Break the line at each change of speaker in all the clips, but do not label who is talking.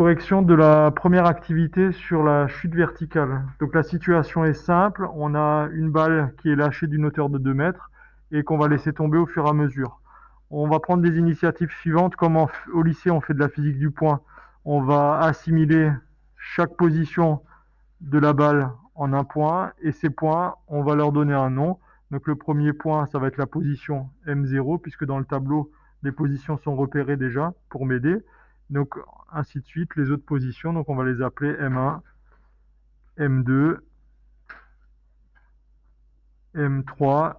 Correction de la première activité sur la chute verticale. Donc la situation est simple, on a une balle qui est lâchée d'une hauteur de 2 mètres et qu'on va laisser tomber au fur et à mesure. On va prendre des initiatives suivantes, comme au lycée on fait de la physique du point. On va assimiler chaque position de la balle en un point et ces points, on va leur donner un nom. Donc le premier point, ça va être la position M0 puisque dans le tableau, les positions sont repérées déjà pour m'aider. Donc ainsi de suite, les autres positions, donc on va les appeler M1, M2, M3,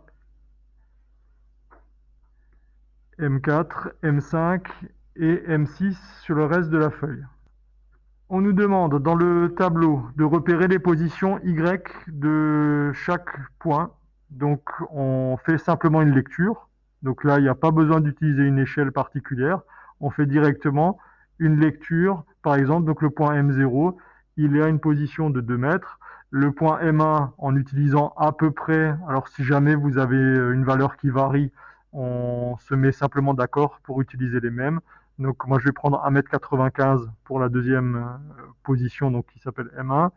M4, M5 et M6 sur le reste de la feuille. On nous demande dans le tableau de repérer les positions Y de chaque point. Donc on fait simplement une lecture. Donc là, il n'y a pas besoin d'utiliser une échelle particulière. On fait directement une lecture. Par exemple, donc le point M0, il est à une position de 2 mètres. Le point M1, en utilisant à peu près, alors si jamais vous avez une valeur qui varie, on se met simplement d'accord pour utiliser les mêmes. Donc moi je vais prendre 1,95 m pour la deuxième position, donc qui s'appelle M1,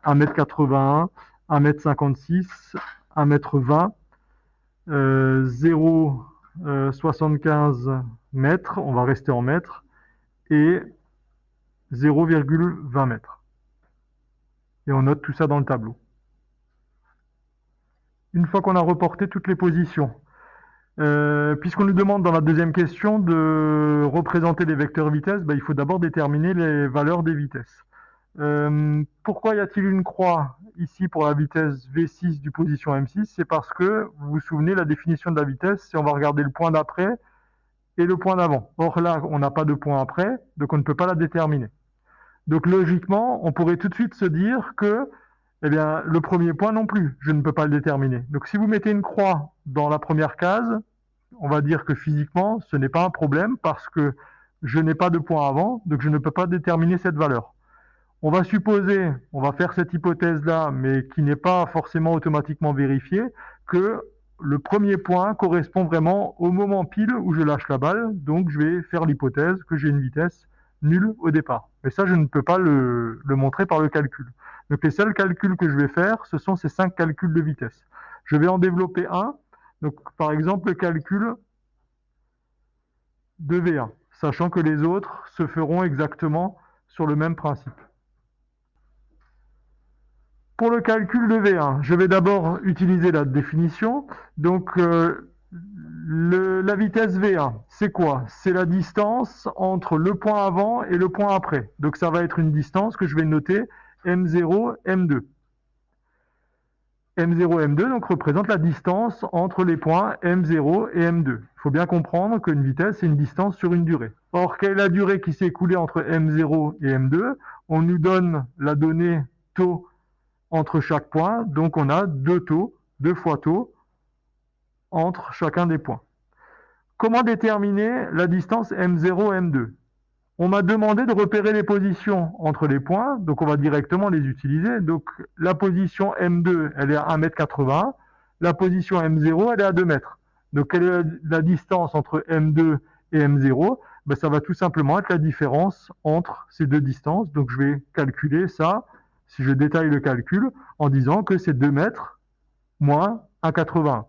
1,81 m, 1,56 m, 1,20 m, 0,75 mètres, on va rester en mètres, et 0,20 m. Et on note tout ça dans le tableau. Une fois qu'on a reporté toutes les positions, puisqu'on nous demande dans la deuxième question de représenter les vecteurs vitesse, il faut d'abord déterminer les valeurs des vitesses. Pourquoi y a-t-il une croix ici pour la vitesse V6 du position M6? C'est parce que, vous vous souvenez, la définition de la vitesse, c'est on va regarder le point d'après et le point d'avant. Or là, on n'a pas de point après, donc on ne peut pas la déterminer. Donc logiquement, on pourrait tout de suite se dire que eh bien, le premier point non plus, je ne peux pas le déterminer. Donc si vous mettez une croix dans la première case, on va dire que physiquement, ce n'est pas un problème parce que je n'ai pas de point avant, donc je ne peux pas déterminer cette valeur. On va supposer, on va faire cette hypothèse-là, mais qui n'est pas forcément automatiquement vérifiée, que le premier point correspond vraiment au moment pile où je lâche la balle, donc je vais faire l'hypothèse que j'ai une vitesse nulle au départ. Mais ça, je ne peux pas le montrer par le calcul. Donc les seuls calculs que je vais faire, ce sont ces 5 calculs de vitesse. Je vais en développer un, donc par exemple le calcul de V1, sachant que les autres se feront exactement sur le même principe. Pour le calcul de V1, je vais d'abord utiliser la définition. Donc, la vitesse V1, c'est quoi? C'est la distance entre le point avant et le point après. Donc, ça va être une distance que je vais noter M0, M2. M0 et M2 donc, représente la distance entre les points M0 et M2. Il faut bien comprendre qu'une vitesse, c'est une distance sur une durée. Or, quelle est la durée qui s'est écoulée entre M0 et M2? On nous donne la donnée taux entre chaque point, donc on a 2 taux, 2 fois taux, entre chacun des points. Comment déterminer la distance M0 et M2? On m'a demandé de repérer les positions entre les points, donc on va directement les utiliser. Donc la position M2, elle est à 1,80 m, la position M0, elle est à 2 mètres. Donc quelle est la distance entre M2 et M0? Ça va tout simplement être la différence entre ces deux distances. Donc je vais calculer ça, si je détaille le calcul, en disant que c'est 2 mètres moins 1,80.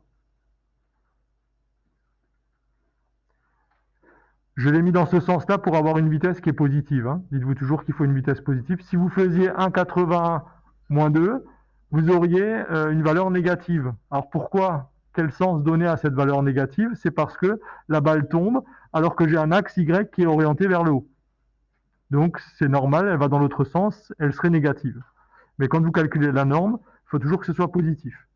Je l'ai mis dans ce sens-là pour avoir une vitesse qui est positive. Dites-vous toujours qu'il faut une vitesse positive. Si vous faisiez 1,80 moins 2, vous auriez une valeur négative. Alors pourquoi? Quel sens donner à cette valeur négative? C'est parce que la balle tombe alors que j'ai un axe Y qui est orienté vers le haut. Donc c'est normal, elle va dans l'autre sens, elle serait négative. Mais quand vous calculez la norme, il faut toujours que ce soit positif.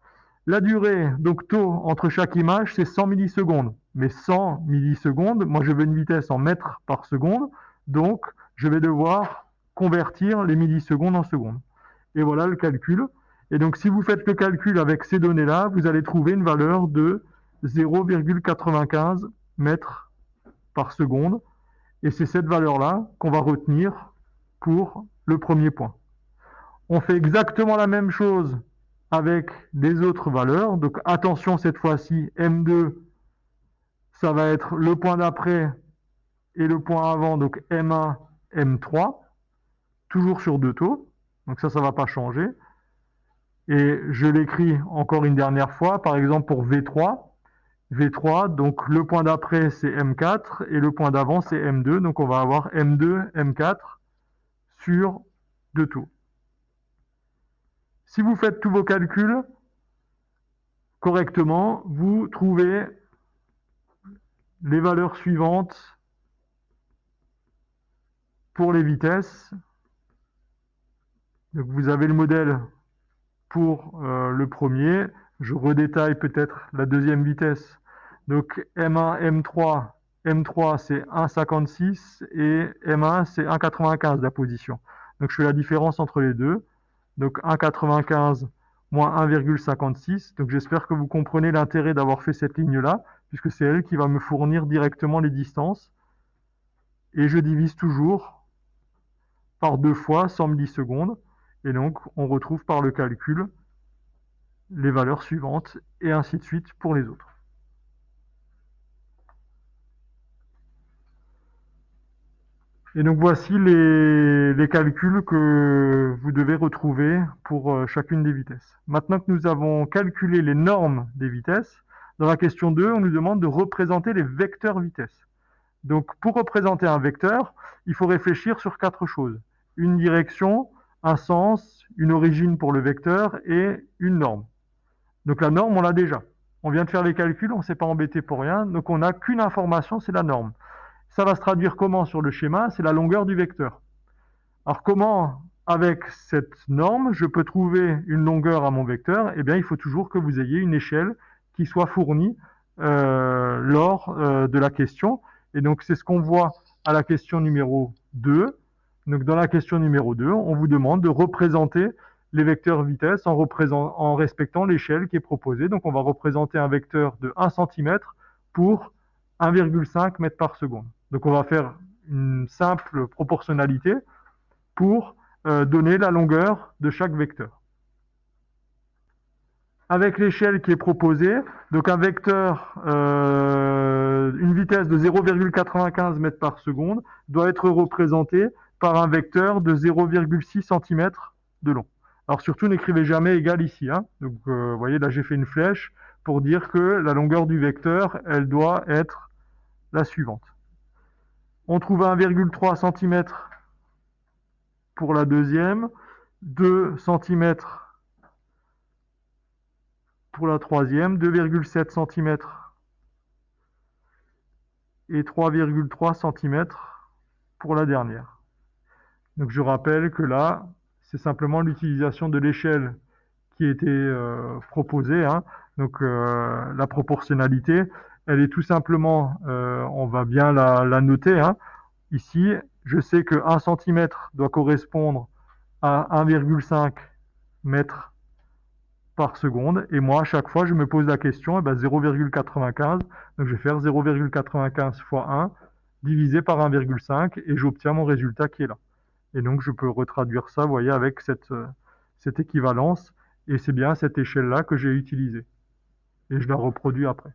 La durée, donc taux entre chaque image, c'est 100 millisecondes. Mais 100 millisecondes, moi je veux une vitesse en mètres par seconde, donc je vais devoir convertir les millisecondes en secondes. Et voilà le calcul. Et donc si vous faites le calcul avec ces données-là, vous allez trouver une valeur de 0,95 mètres par seconde. Et c'est cette valeur-là qu'on va retenir pour le premier point. On fait exactement la même chose avec des autres valeurs. Donc attention, cette fois-ci, M2, ça va être le point d'après et le point avant, donc M1, M3. toujours sur deux taux. Donc ça ne va pas changer. Et je l'écris encore une dernière fois, par exemple pour V3. V3, donc le point d'après c'est M4 et le point d'avant c'est M2. Donc on va avoir M2, M4 sur deux taux. Si vous faites tous vos calculs correctement, vous trouvez les valeurs suivantes pour les vitesses. Donc vous avez le modèle pour le premier. Je redétaille peut-être la deuxième vitesse. Donc M1, M3, M3 c'est 1,56 et M1 c'est 1,95 la position. Donc je fais la différence entre les deux. Donc 1,95 moins 1,56. Donc j'espère que vous comprenez l'intérêt d'avoir fait cette ligne-là, puisque c'est elle qui va me fournir directement les distances. Et je divise toujours par deux fois 100 millisecondes. Et donc on retrouve par le calcul les valeurs suivantes, et ainsi de suite pour les autres. Et donc voici les calculs que vous devez retrouver pour chacune des vitesses. Maintenant que nous avons calculé les normes des vitesses, dans la question 2, on nous demande de représenter les vecteurs vitesses. Donc pour représenter un vecteur, il faut réfléchir sur quatre choses. Une direction, un sens, une origine pour le vecteur et une norme. Donc la norme, on l'a déjà. On vient de faire les calculs, on ne s'est pas embêté pour rien, donc on n'a qu'une information, c'est la norme. Ça va se traduire comment sur le schéma? C'est la longueur du vecteur. Alors comment, avec cette norme, je peux trouver une longueur à mon vecteur? Eh bien, il faut toujours que vous ayez une échelle qui soit fournie lors de la question. Et donc, c'est ce qu'on voit à la question numéro 2. Donc, dans la question numéro 2, on vous demande de représenter les vecteurs vitesse en respectant l'échelle qui est proposée. Donc, on va représenter un vecteur de 1 cm pour 1,5 m par seconde. Donc, on va faire une simple proportionnalité pour donner la longueur de chaque vecteur. Avec l'échelle qui est proposée, donc un vecteur, une vitesse de 0,95 m par seconde doit être représenté par un vecteur de 0,6 cm de long. Alors surtout, n'écrivez jamais égal ici. Hein. Donc, vous voyez, là, j'ai fait une flèche pour dire que la longueur du vecteur, elle doit être la suivante. On trouve 1,3 cm pour la deuxième, 2 cm pour la troisième, 2,7 cm et 3,3 cm pour la dernière. Donc je rappelle que là, c'est simplement l'utilisation de l'échelle qui a été proposée. Hein. Donc la proportionnalité, elle est tout simplement, on va bien la noter. Hein. Ici, je sais que 1 cm doit correspondre à 1,5 mètres par seconde. Et moi, à chaque fois, je me pose la question, 0,95. Donc, je vais faire 0,95 fois 1 divisé par 1,5 et j'obtiens mon résultat qui est là. Et donc, je peux retraduire ça, vous voyez, avec cette équivalence. Et c'est bien cette échelle-là que j'ai utilisée. Et je la reproduis après.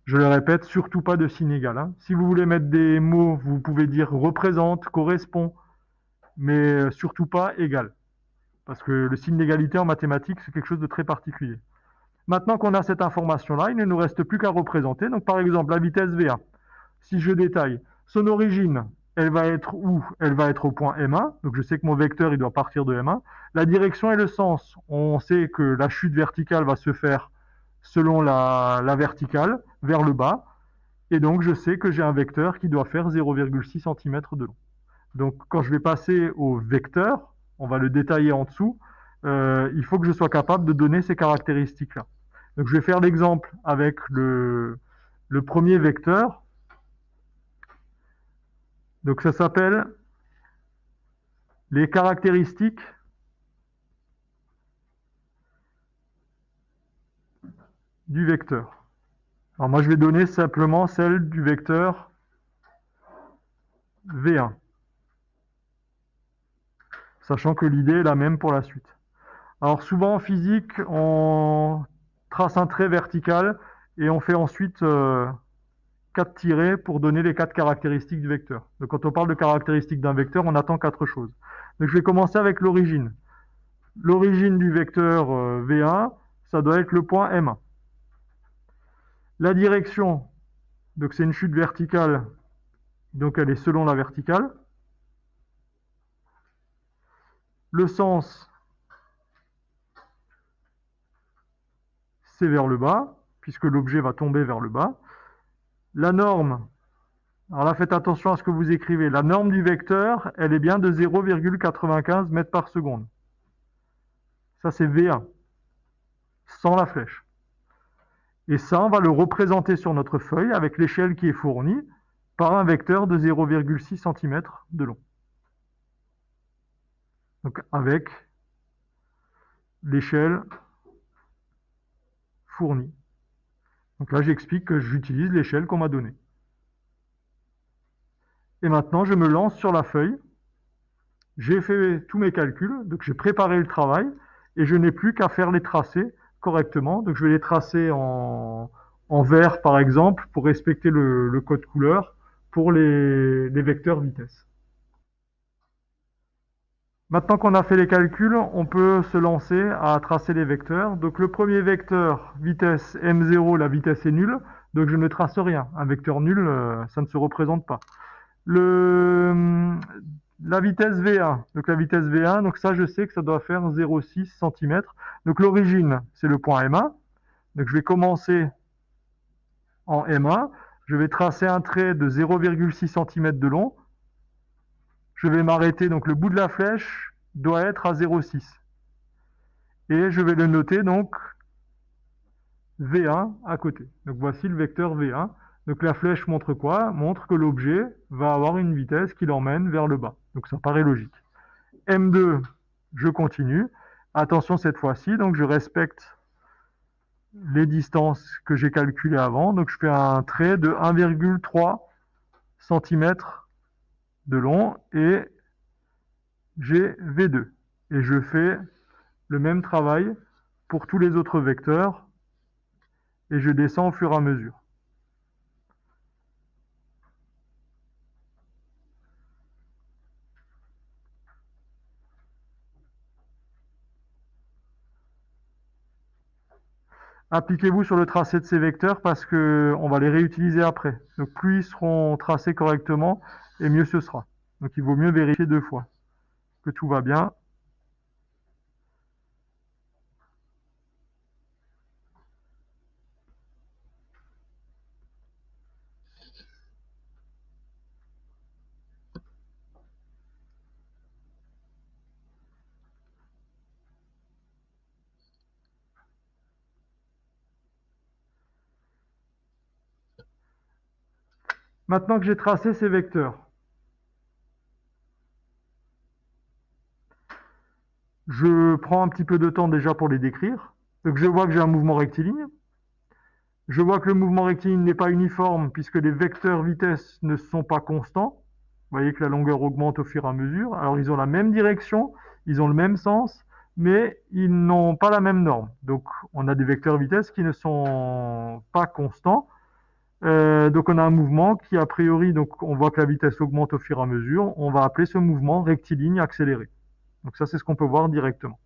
Je le répète, surtout pas de signe égal. Hein. Si vous voulez mettre des mots, vous pouvez dire représente, correspond, mais surtout pas égal. Parce que le signe d'égalité en mathématiques, c'est quelque chose de très particulier. Maintenant qu'on a cette information-là, il ne nous reste plus qu'à représenter. Donc, par exemple, la vitesse V1. Si je détaille, son origine, elle va être où? Elle va être au point M1. Donc, je sais que mon vecteur, il doit partir de M1. La direction et le sens, on sait que la chute verticale va se faire selon la verticale, vers le bas. Et donc, je sais que j'ai un vecteur qui doit faire 0,6 cm de long. Donc, quand je vais passer au vecteur, on va le détailler en dessous, il faut que je sois capable de donner ces caractéristiques-là. Donc, je vais faire l'exemple avec le premier vecteur. Donc, ça s'appelle les caractéristiques du vecteur. Alors, moi, je vais donner simplement celle du vecteur V1. Sachant que l'idée est la même pour la suite. Alors, souvent en physique, on trace un trait vertical et on fait ensuite 4 tirets pour donner les 4 caractéristiques du vecteur. Donc quand on parle de caractéristiques d'un vecteur, on attend 4 choses. Donc je vais commencer avec l'origine. L'origine du vecteur V1, ça doit être le point M1. La direction, donc c'est une chute verticale, donc elle est selon la verticale. Le sens, c'est vers le bas, puisque l'objet va tomber vers le bas. La norme, alors là faites attention à ce que vous écrivez, la norme du vecteur, elle est bien de 0,95 mètres par seconde. Ça c'est V1, sans la flèche. Et ça, on va le représenter sur notre feuille avec l'échelle qui est fournie par un vecteur de 0,6 cm de long. Donc avec l'échelle fournie. Donc là, j'explique que j'utilise l'échelle qu'on m'a donnée. Et maintenant, je me lance sur la feuille. J'ai fait tous mes calculs, donc j'ai préparé le travail, et je n'ai plus qu'à faire les tracés correctement. Donc je vais les tracer en vert, par exemple, pour respecter le code couleur pour les vecteurs vitesse. Maintenant qu'on a fait les calculs, on peut se lancer à tracer les vecteurs. Donc le premier vecteur, vitesse M0, la vitesse est nulle, donc je ne trace rien. Un vecteur nul, ça ne se représente pas. La vitesse V1, donc la vitesse V1, donc ça je sais que ça doit faire 0,6 cm. Donc l'origine, c'est le point M1. Donc je vais commencer en M1. Je vais tracer un trait de 0,6 cm de long. Je vais m'arrêter, donc le bout de la flèche doit être à 0,6. Et je vais le noter donc V1 à côté. Donc voici le vecteur V1. Donc la flèche montre quoi? Montre que l'objet va avoir une vitesse qui l'emmène vers le bas. Donc ça paraît logique. M2, je continue. Attention cette fois-ci, donc je respecte les distances que j'ai calculées avant. Donc je fais un trait de 1,3 cm de long et j'ai V2. Et je fais le même travail pour tous les autres vecteurs et je descends au fur et à mesure. Appliquez-vous sur le tracé de ces vecteurs parce qu'on va les réutiliser après. Donc plus ils seront tracés correctement, et mieux ce sera. Donc il vaut mieux vérifier 2 fois que tout va bien. Maintenant que j'ai tracé ces vecteurs, je prends un petit peu de temps déjà pour les décrire. Donc je vois que j'ai un mouvement rectiligne. Je vois que le mouvement rectiligne n'est pas uniforme puisque les vecteurs vitesse ne sont pas constants. Vous voyez que la longueur augmente au fur et à mesure. Alors ils ont la même direction, ils ont le même sens, mais ils n'ont pas la même norme. Donc on a des vecteurs vitesse qui ne sont pas constants. Donc on a un mouvement qui a priori, donc on voit que la vitesse augmente au fur et à mesure. On va appeler ce mouvement rectiligne accéléré. Donc ça c'est ce qu'on peut voir directement.